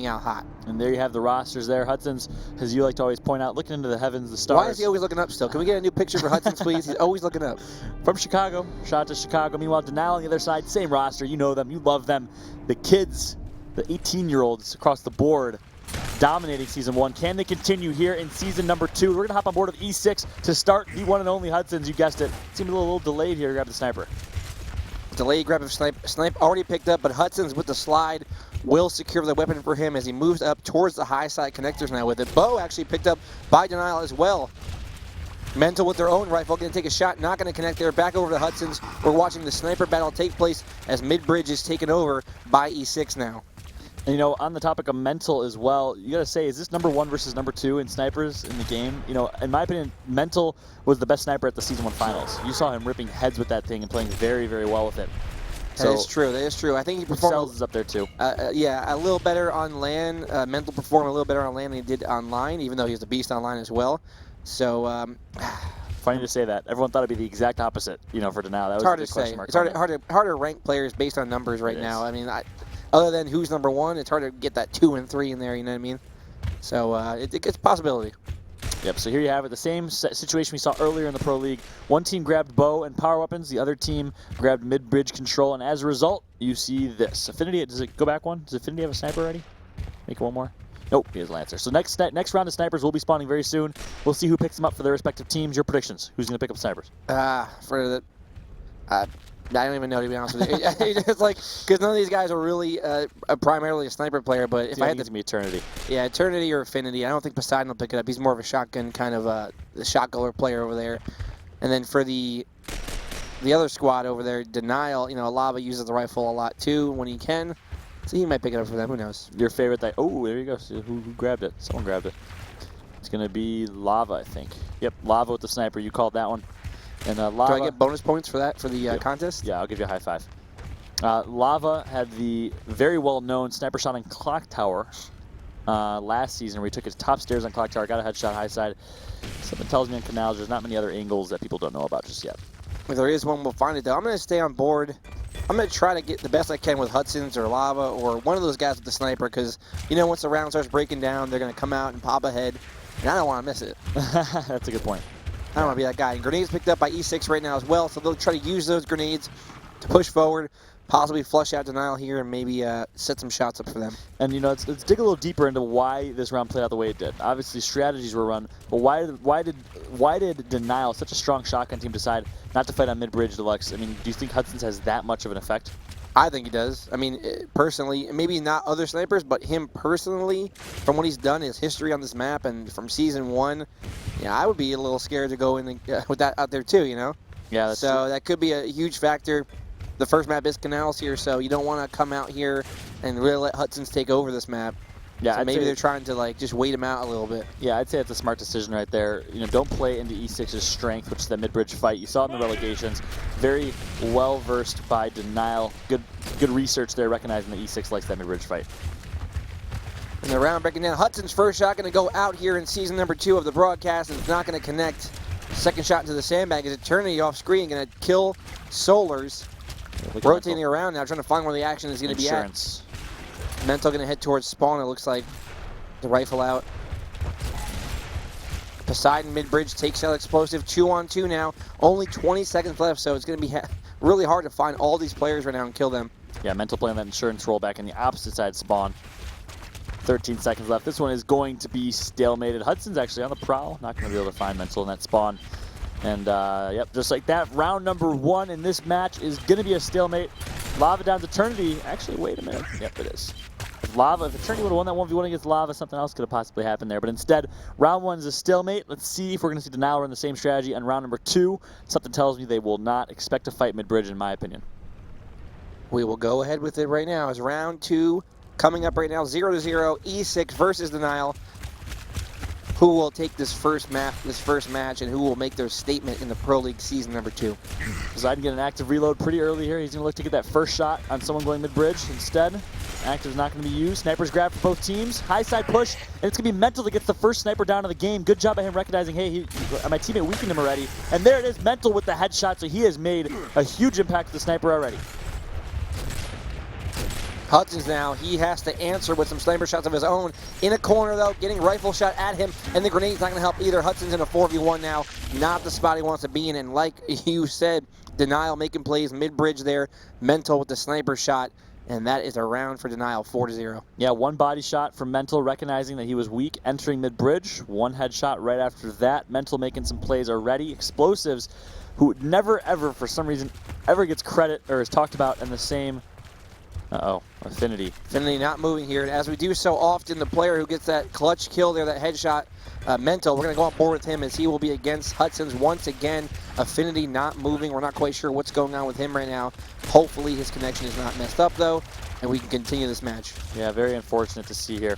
out hot. And there you have the rosters there. Hudson's, as you like to always point out, looking into the heavens, the stars. Why is he always looking up still? Can we get a new picture for Hudson's, please? He's always looking up. From Chicago. Shout out to Chicago. Meanwhile, Denial on the other side, same roster. You know them. You love them. The kids, the 18-year-olds across the board, dominating Season 1. Can they continue here in Season number 2? We're going to hop on board with E6 to start the one and only Hudson's. You guessed it. Seemed a little delayed here to grab the sniper. Delayed grab of Snipe already picked up, but Hudson's with the slide will secure the weapon for him as he moves up towards the high side connectors now with it. Bo actually picked up by Denial as well. Mental with their own rifle, going to take a shot, not going to connect there. Back over to Hudson's. We're watching the sniper battle take place as mid-bridge is taken over by E6 now. And, you know, on the topic of Mental as well, you got to say, is this number 1 versus number 2 in snipers in the game? You know, in my opinion, Mental was the best sniper at the Season 1 finals. You saw him ripping heads with that thing and playing very, very well with it. That is true. That is true. I think he performed. Cells is up there too. Yeah, a little better on LAN. Mental performed a little better on LAN than he did online, even though he was a beast online as well. So. Funny to say that. Everyone thought it'd be the exact opposite, you know, for Denial. That was hard to say. It's hard to rank players based on numbers right now. I mean, other than who's number 1, it's hard to get that 2 and 3 in there. You know what I mean? So it's a possibility. Yep, so here you have it. The same situation we saw earlier in the Pro League. One team grabbed bow and power weapons. The other team grabbed mid-bridge control. And as a result, you see this. Affinity, does it go back one? Does Affinity have a sniper already? Make it one more. Nope, he has Lancer. So next round of snipers will be spawning very soon. We'll see who picks them up for their respective teams. Your predictions. Who's going to pick up snipers? I don't even know, to be honest with you. It's like, because none of these guys are really primarily a sniper player, but if I had to be Eternity. Yeah, Eternity or Affinity. I don't think Poseidon will pick it up. He's more of a shotgun kind of the shotgunner player over there. And then for the other squad over there, Denial, you know, Lava uses the rifle a lot too when he can. So he might pick it up for them. Who knows? Your favorite thing. Oh, there you go. So who grabbed it? Someone grabbed it. It's going to be Lava, I think. Yep, Lava with the sniper. You called that one. And Lava, do I get bonus points for that, for the contest? Yeah, I'll give you a high five. Lava had the very well-known sniper shot on Clock Tower last season where he took his top stairs on Clock Tower, got a headshot high side. Something tells me on Canals there's not many other angles that people don't know about just yet. If there is one, we'll find it, though. I'm going to stay on board. I'm going to try to get the best I can with Hudson's or Lava or one of those guys with the sniper because, you know, once the round starts breaking down, they're going to come out and pop ahead, and I don't want to miss it. That's a good point. I don't want to be that guy. And grenades picked up by E6 right now as well, so they'll try to use those grenades to push forward, possibly flush out Denial here, and maybe set some shots up for them. And, you know, let's dig a little deeper into why this round played out the way it did. Obviously, strategies were run, but why did Denial, such a strong shotgun team, decide not to fight on mid-bridge deluxe? I mean, do you think Hudson's has that much of an effect? I think he does. I mean, personally, maybe not other snipers, but him personally, from what he's done, his history on this map, and from Season 1, yeah, I would be a little scared to go in with that out there too, you know? Yeah, that's so true. That could be a huge factor. The first map is Canals here, so you don't want to come out here and really let Hudson's take over this map. Yeah, so maybe they're trying to like just wait him out a little bit. Yeah, I'd say it's a smart decision right there. You know, don't play into E6's strength, which is the mid-bridge fight. You saw it in the relegations. Very well versed by Denial. Good research there, recognizing that E6 likes that mid-bridge fight. And the round breaking down. Hudson's first shot going to go out here in Season number 2 of the broadcast, and it's not going to connect. Second shot into the sandbag is Eternity off screen, going to kill Solars. Rotating around now, trying to find where the action is going to be at. Mental going to head towards spawn, it looks like. The rifle out. Poseidon mid-bridge takes out explosive. 2-on-2 now. Only 20 seconds left, so it's going to be really hard to find all these players right now and kill them. Yeah, Mental playing that insurance roll back in the opposite side spawn. 13 seconds left. This one is going to be stalemated. Hudson's actually on the prowl. Not going to be able to find Mental in that spawn. And, yep, just like that, round number 1 in this match is going to be a stalemate. Lava down to Eternity. Actually, wait a minute. Yep, it is. If Eternity would have won that 1v1 against Lava, something else could have possibly happened there. But instead, round 1 is a stalemate. Let's see if we're going to see Denial run the same strategy on round number 2. Something tells me they will not expect to fight mid-bridge, in my opinion. We will go ahead with it right now as round 2 coming up right now. 0-0, E6 versus Denial. Who will take this first match, and who will make their statement in the Pro League Season number 2? Poseidon get an active reload pretty early here. He's going to look to get that first shot on someone going mid-bridge. Instead, active's not going to be used. Snipers grab for both teams. High side push, and it's going to be Mental that gets the first sniper down of the game. Good job by him recognizing, hey, my teammate weakened him already. And there it is, Mental with the headshot, so he has made a huge impact to the sniper already. Hudson's now, he has to answer with some sniper shots of his own. In a corner, though, getting rifle shot at him, and the grenade's not going to help either. Hudson's in a 4v1 now, not the spot he wants to be in, and like you said, Denial making plays mid-bridge there, Mental with the sniper shot, and that is a round for Denial, 4-0. Yeah, one body shot from Mental, recognizing that he was weak, entering mid-bridge. One headshot right after that. Mental making some plays already. Explosives, who never, ever, for some reason, ever gets credit or is talked about in the same... Affinity. Affinity not moving here, and as we do so often, the player who gets that clutch kill there, that headshot, Mental, we're going to go on board with him as he will be against Hudson's once again. Affinity not moving. We're not quite sure what's going on with him right now. Hopefully his connection is not messed up, though, and we can continue this match. Yeah, very unfortunate to see here.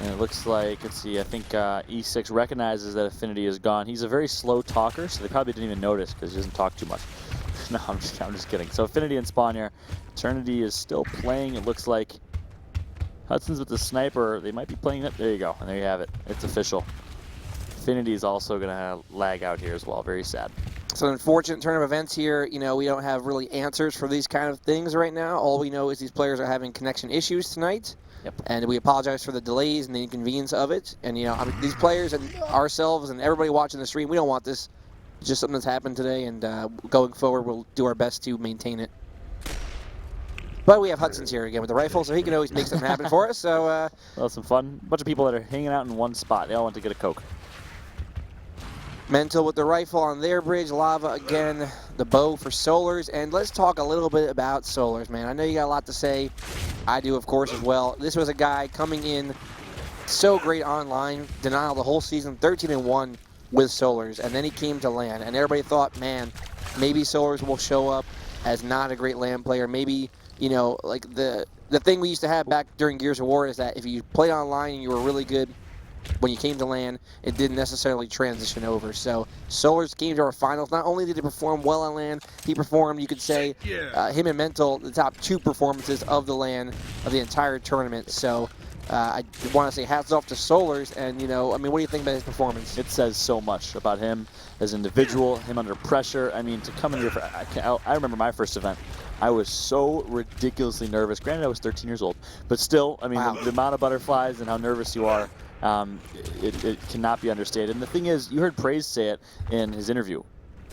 And it looks like, let's see, I think E6 recognizes that Affinity is gone. He's a very slow talker, so they probably didn't even notice because he doesn't talk too much. No, I'm just kidding. So Affinity and Spawn here. Eternity is still playing. It looks like Hudson's with the sniper. They might be playing it. There you go. And there you have it. It's official. Affinity is also going to lag out here as well. Very sad. It's an unfortunate turn of events here. You know, we don't have really answers for these kind of things right now. All we know is these players are having connection issues tonight. Yep. And we apologize for the delays and the inconvenience of it. And, you know, these players and ourselves and everybody watching the stream, we don't want this. It's just something that's happened today, and going forward, we'll do our best to maintain it. But we have Hudson's here again with the rifle, so he can always make something happen for us. So, well, some fun. A bunch of people that are hanging out in one spot. They all went to get a Coke. Mental with the rifle on their bridge. Lava again, the bow for Solars. And let's talk a little bit about Solars, man. I know you got a lot to say. I do, of course, as well. This was a guy coming in so great online. Denial the whole season, 13-1 with Solars. And then he came to LAN. And everybody thought, man, maybe Solars will show up as not a great LAN player. Maybe, you know, like the thing we used to have back during Gears of War is that if you played online and you were really good, when you came to LAN, it didn't necessarily transition over. So Solars came to our finals. Not only did he perform well on LAN, he performed, you could say, him and Mental, the top 2 performances of the LAN of the entire tournament. So I want to say hats off to Solars. And, you know, I mean, what do you think about his performance? It says so much about him as an individual, him under pressure. I mean, to come in here for, I remember my first event. I was so ridiculously nervous. Granted, I was 13 years old, but still, I mean, wow. the amount of butterflies and how nervous you are, it cannot be understated. And the thing is, you heard Praise say it in his interview.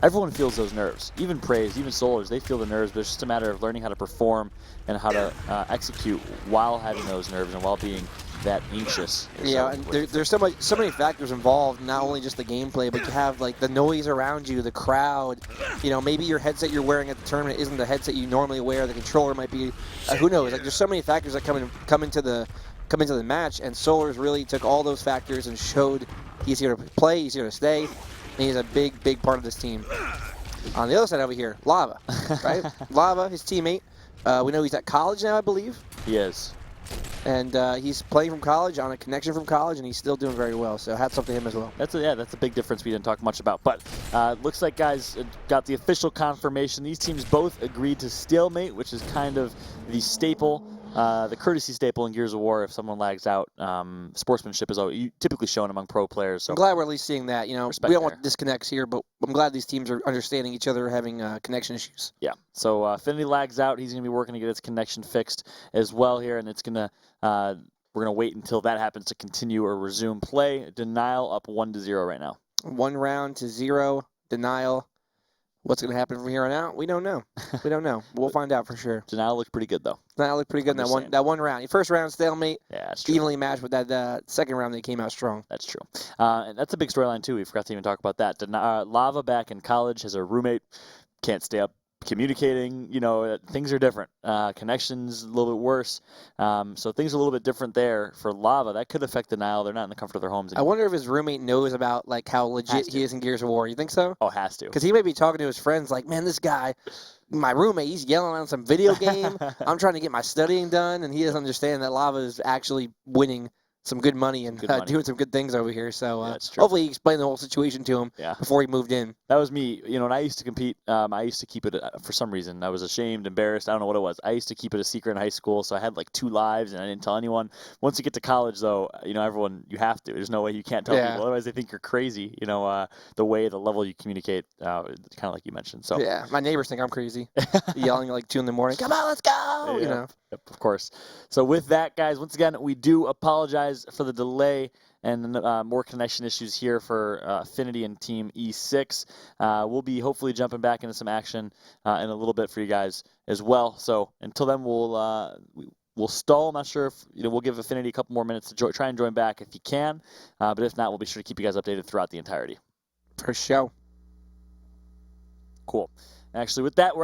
Everyone feels those nerves. Even Praise, even Solars, they feel the nerves, but it's just a matter of learning how to perform and how to execute while having those nerves and while being that anxious. Yeah, and there's so many factors involved, not only just the gameplay, but you have like the noise around you, the crowd, you know, maybe your headset you're wearing at the tournament isn't the headset you normally wear, the controller might be, who knows, like there's so many factors that come into the match, and Solars really took all those factors and showed he's here to play, he's here to stay, and he's a big part of this team. On the other side over here, Lava, right? Lava, his teammate, we know he's at college now, I believe. He is. And he's playing from college, on a connection from college, and he's still doing very well. So hats off to him as well. That's a big difference we didn't talk much about. But looks like guys got the official confirmation. These teams both agreed to stalemate, which is kind of the staple, the courtesy staple in Gears of War. If someone lags out, sportsmanship is typically shown among pro players. So I'm glad we're at least seeing that. You know, we don't want disconnects here, but I'm glad these teams are understanding each other, having connection issues. Yeah. So Affinity lags out. He's going to be working to get his connection fixed as well here, and it's going to. We're going to wait until that happens to continue or resume play. Denial up 1-0 right now. 1 round to 0. Denial. What's going to happen from here on out? We don't know. We don't know. We'll find out for sure. Denial looked pretty good, though. Denial looked pretty good in that one round. First round, stalemate. Yeah, that's true. Evenly matched, with that second round, they came out strong. That's true. And that's a big storyline, too. We forgot to even talk about that. Lava back in college has a roommate. Can't stay up communicating, you know, things are different. Connections a little bit worse. So things are a little bit different there for Lava. That could affect Denial. They're not in the comfort of their homes anymore. I wonder if his roommate knows about like how legit he is in Gears of War. You think so? Oh, has to. Because he may be talking to his friends like, man, this guy, my roommate, he's yelling on some video game. I'm trying to get my studying done, and he doesn't understand that Lava is actually winning some good money and doing some good things over here. So hopefully he explained the whole situation to him before he moved in. That was me. You know, when I used to compete, I used to keep it, for some reason, I was ashamed, embarrassed. I don't know what it was. I used to keep it a secret in high school, so I had like 2 lives, and I didn't tell anyone. Once you get to college, though, you know, everyone, you have to. There's no way you can't tell people. Otherwise, they think you're crazy, you know, the level you communicate, kind of like you mentioned. So yeah, my neighbors think I'm crazy, yelling at like 2 in the morning, come on, let's go, you know. Yep, of course. So with that, guys, once again, we do apologize for the delay and more connection issues here for Affinity and Team E6. We'll be hopefully jumping back into some action in a little bit for you guys as well. So until then, we'll stall. I'm not sure if we'll give Affinity a couple more minutes to try and join back if you can. But if not, we'll be sure to keep you guys updated throughout the entirety. For sure. Cool. Actually, with that, we're